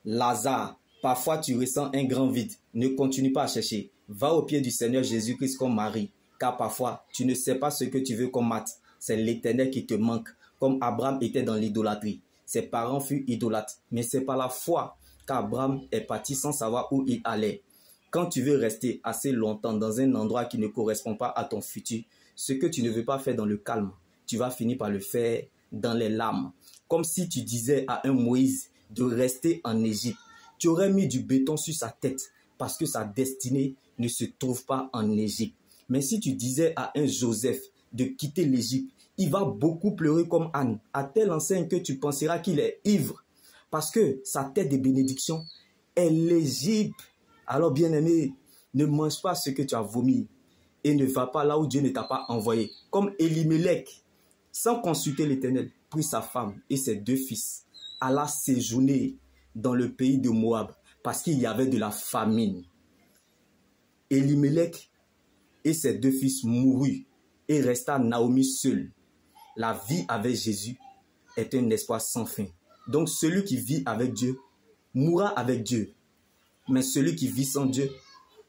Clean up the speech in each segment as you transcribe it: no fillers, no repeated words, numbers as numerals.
Lazare, parfois tu ressens un grand vide. Ne continue pas à chercher. Va au pied du Seigneur Jésus-Christ comme Marie, car parfois tu ne sais pas ce que tu veux comme Matt. C'est l'Éternel qui te manque, comme Abraham était dans l'idolâtrie. Ses parents furent idolâtres, mais c'est par la foi qu'Abraham est parti sans savoir où il allait. Quand tu veux rester assez longtemps dans un endroit qui ne correspond pas à ton futur, ce que tu ne veux pas faire dans le calme, tu vas finir par le faire dans les larmes. Comme si tu disais à un Moïse de rester en Égypte. Tu aurais mis du béton sur sa tête parce que sa destinée ne se trouve pas en Égypte. Mais si tu disais à un Joseph de quitter l'Égypte, il va beaucoup pleurer comme Anne, à telle enseigne que tu penseras qu'il est ivre. Parce que sa tête de bénédiction est l'Égypte. Alors bien-aimé, ne mange pas ce que tu as vomi et ne va pas là où Dieu ne t'a pas envoyé. Comme Elimelech, sans consulter l'Éternel, prit sa femme et ses 2 fils, alla séjourner dans le pays de Moab parce qu'il y avait de la famine. Elimelech et ses 2 fils moururent et resta Naomi seule. La vie avec Jésus est un espoir sans fin. Donc celui qui vit avec Dieu mourra avec Dieu. Mais celui qui vit sans Dieu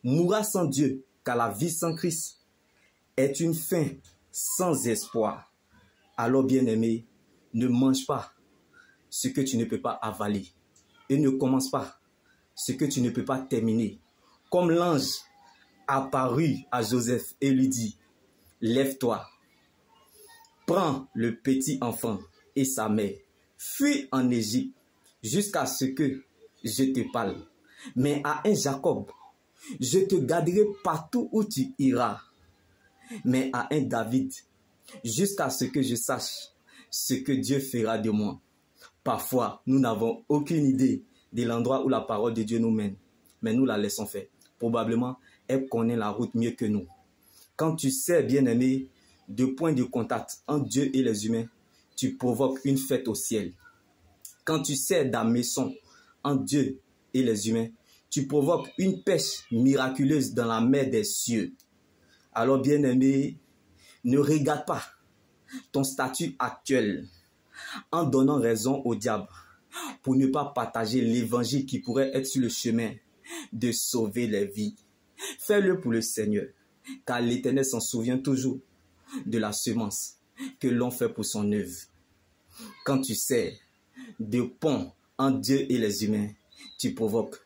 mourra sans Dieu, car la vie sans Christ est une fin sans espoir. Alors bien-aimé, ne mange pas ce que tu ne peux pas avaler et ne commence pas ce que tu ne peux pas terminer. Comme l'ange apparut à Joseph et lui dit, lève-toi, prends le petit enfant et sa mère, fuis en Égypte jusqu'à ce que je te parle. Mais à un Jacob, je te garderai partout où tu iras. Mais à un David, jusqu'à ce que je sache ce que Dieu fera de moi. Parfois, nous n'avons aucune idée de l'endroit où la parole de Dieu nous mène, mais nous la laissons faire. Probablement, elle connaît la route mieux que nous. Quand tu sais, bien-aimé, de points de contact entre Dieu et les humains, tu provoques une fête au ciel. Quand tu sais d'hameçon entre Dieu et les humains, tu provoques une pêche miraculeuse dans la mer des cieux. Alors, bien-aimé, ne regarde pas ton statut actuel en donnant raison au diable pour ne pas partager l'évangile qui pourrait être sur le chemin de sauver les vies. Fais-le pour le Seigneur, car l'Éternel s'en souvient toujours de la semence que l'on fait pour son œuvre. Quand tu sais de pont entre Dieu et les humains, tu provoques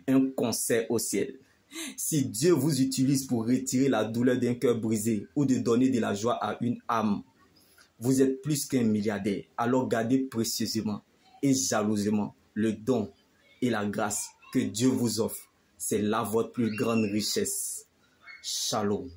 un concert au ciel. Si Dieu vous utilise pour retirer la douleur d'un cœur brisé ou de donner de la joie à une âme, vous êtes plus qu'un milliardaire. Alors gardez précieusement et jalousement le don et la grâce que Dieu vous offre. C'est là votre plus grande richesse. Shalom.